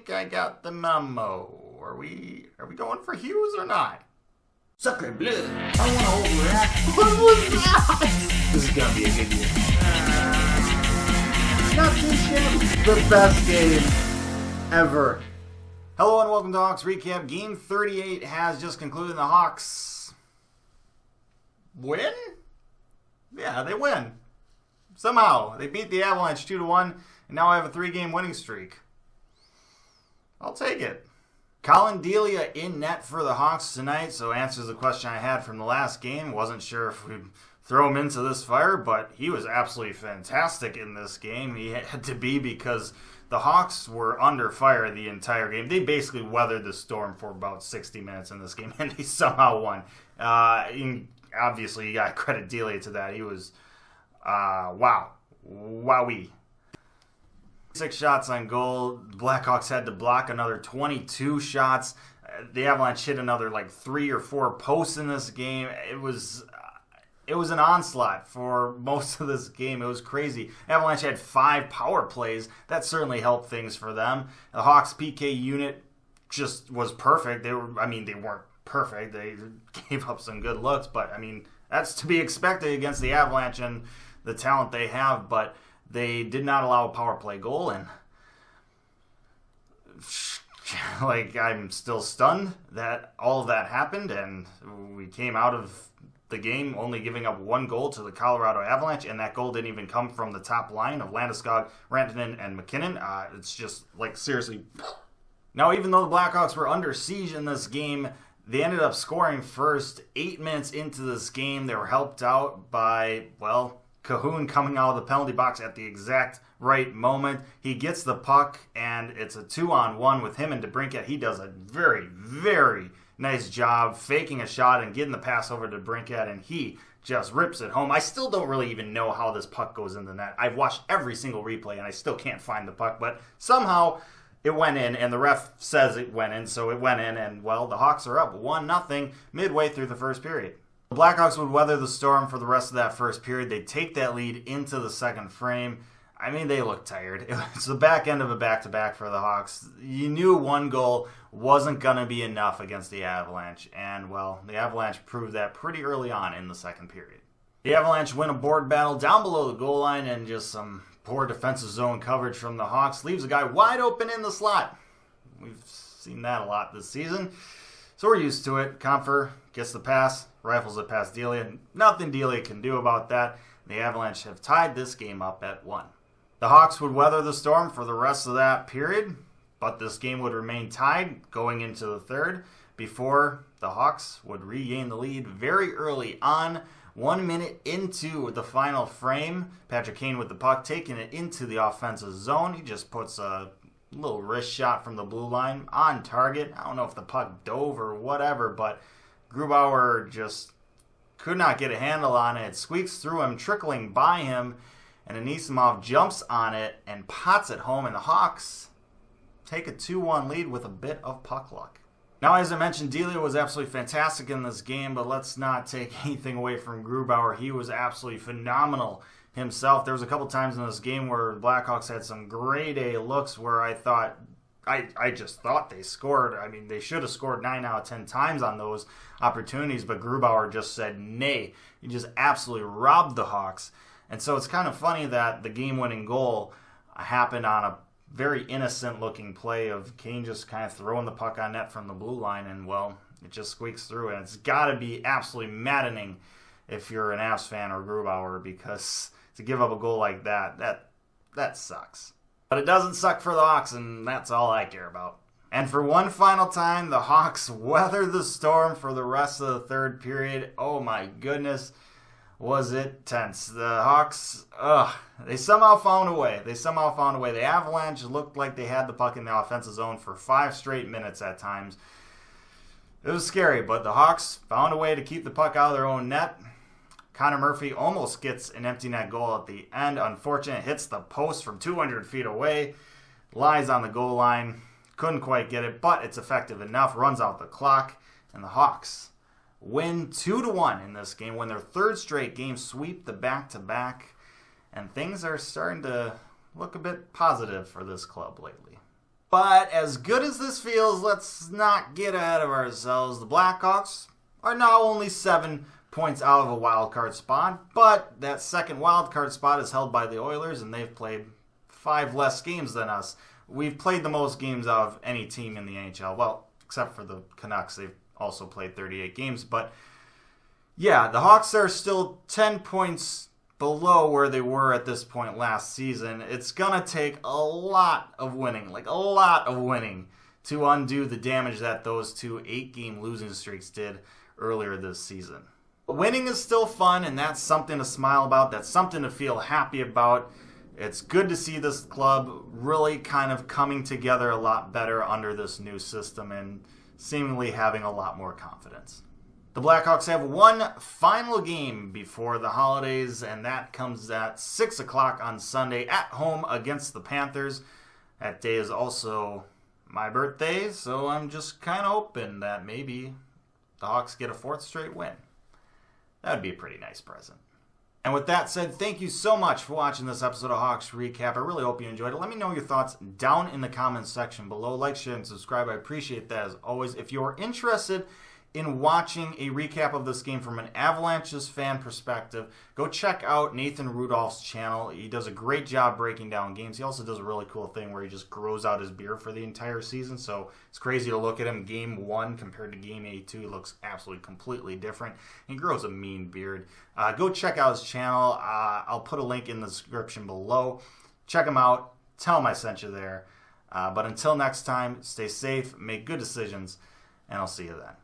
think I got the memo. Are we going for Hughes or not? Sucker bleu. I don't want to overreact. What was that? This is going to be a good year. Not this game. The best game ever. Hello and welcome to Hawks Recap. Game 38 has just concluded. The Hawks win? Yeah, they win. Somehow. They beat the Avalanche 2-1 and now have a 3-game winning streak. I'll take it. Colin Delia in net for the Hawks tonight, so answers the question I had from the last game. Wasn't sure if we'd throw him into this fire, but he was absolutely fantastic in this game. He had to be because the Hawks were under fire the entire game. They basically weathered the storm for about 60 minutes in this game, and they somehow won. Obviously, you got to credit Delia to that. He was, wowee. 6 shots on goal. The Blackhawks had to block another 22 shots. The Avalanche hit another 3 or 4 posts in this game. It was an onslaught for most of this game. It was crazy. Avalanche had 5 power plays. That certainly helped things for them. The Hawks PK unit just was perfect. They weren't perfect. They gave up some good looks, but that's to be expected against the Avalanche and the talent they have, but they did not allow a power play goal, and I'm still stunned that all of that happened, and we came out of the game only giving up 1 goal to the Colorado Avalanche, and that goal didn't even come from the top line of Landeskog, Rantanen, and McKinnon. It's just, seriously. Now, even though the Blackhawks were under siege in this game, they ended up scoring first. 8 minutes into this game, they were helped out by, Cahoon coming out of the penalty box at the exact right moment. He gets the puck, and it's a 2-on-1 with him and DeBrincat. He does a very, very nice job faking a shot and getting the pass over to DeBrincat, and he just rips it home. I still don't really even know how this puck goes in the net. I've watched every single replay, and I still can't find the puck, but somehow it went in, and the ref says it went in, so it went in, and, the Hawks are up 1-0 midway through the first period. The Blackhawks would weather the storm for the rest of that first period. They take that lead into the second frame. They look tired. It's the back end of a back-to-back for the Hawks. You knew 1 goal wasn't going to be enough against the Avalanche. And, the Avalanche proved that pretty early on in the second period. The Avalanche win a board battle down below the goal line, and just some poor defensive zone coverage from the Hawks leaves a guy wide open in the slot. We've seen that a lot this season, so we're used to it. Comfer gets the pass, rifles it past Delia. Nothing Delia can do about that. The Avalanche have tied this game up at 1. The Hawks would weather the storm for the rest of that period, but this game would remain tied going into the third before the Hawks would regain the lead very early on. 1 minute into the final frame, Patrick Kane with the puck, taking it into the offensive zone. He just puts a little wrist shot from the blue line on target. I don't know if the puck dove or whatever, but Grubauer just could not get a handle on it. It squeaks through him, trickling by him, and Anisimov jumps on it and pots it home, and the Hawks take a 2-1 lead with a bit of puck luck. Now, as I mentioned, Delia was absolutely fantastic in this game, but let's not take anything away from Grubauer. He was absolutely phenomenal himself. There was a couple times in this game where the Blackhawks had some grade A looks where I just thought they scored. They should have scored 9 out of 10 times on those opportunities, but Grubauer just said nay. He just absolutely robbed the Hawks. And so it's kind of funny that the game-winning goal happened on a very innocent-looking play of Kane just kind of throwing the puck on net from the blue line, and, it just squeaks through. And it's got to be absolutely maddening if you're an Avs fan or Grubauer, because to give up a goal like that sucks. But it doesn't suck for the Hawks, and that's all I care about. And for one final time, the Hawks weather the storm for the rest of the third period. Oh my goodness, was it tense. The Hawks, they somehow found a way. The Avalanche looked like they had the puck in the offensive zone for 5 straight minutes at times. It was scary, but the Hawks found a way to keep the puck out of their own net. Connor Murphy almost gets an empty net goal at the end. Unfortunate, hits the post from 200 feet away. Lies on the goal line. Couldn't quite get it, but it's effective enough. Runs out the clock. And the Hawks win 2-1 in this game. Win their 3rd straight game. Sweep the back-to-back. And things are starting to look a bit positive for this club lately. But as good as this feels, let's not get ahead of ourselves. The Blackhawks are now only 7 points out of a wild card spot, but that second wild card spot is held by the Oilers, and they've played 5 less games than us. We've played the most games out of any team in the NHL. Well, except for the Canucks, they've also played 38 games. But yeah, the Hawks are still 10 points below where they were at this point last season. It's going to take a lot of winning, to undo the damage that those 2 8-game losing streaks did earlier this season. Winning is still fun, and that's something to smile about. That's something to feel happy about. It's good to see this club really kind of coming together a lot better under this new system and seemingly having a lot more confidence. The Blackhawks have one final game before the holidays, and that comes at 6 o'clock on Sunday at home against the Panthers. That day is also my birthday, so I'm just kind of hoping that maybe the Hawks get a 4th straight win. That would be a pretty nice present. And with that said, thank you so much for watching this episode of Hawks Recap. I really hope you enjoyed it. Let me know your thoughts down in the comments section below. Like, share, and subscribe. I appreciate that as always. If you're interested in watching a recap of this game from an Avalanche's fan perspective, go check out Nathan Rudolph's channel. He does a great job breaking down games. He also does a really cool thing where he just grows out his beard for the entire season. So it's crazy to look at him game 1 compared to game 82. He looks absolutely completely different. He grows a mean beard. Go check out his channel. I'll put a link in the description below. Check him out. Tell him I sent you there. But until next time, stay safe, make good decisions, and I'll see you then.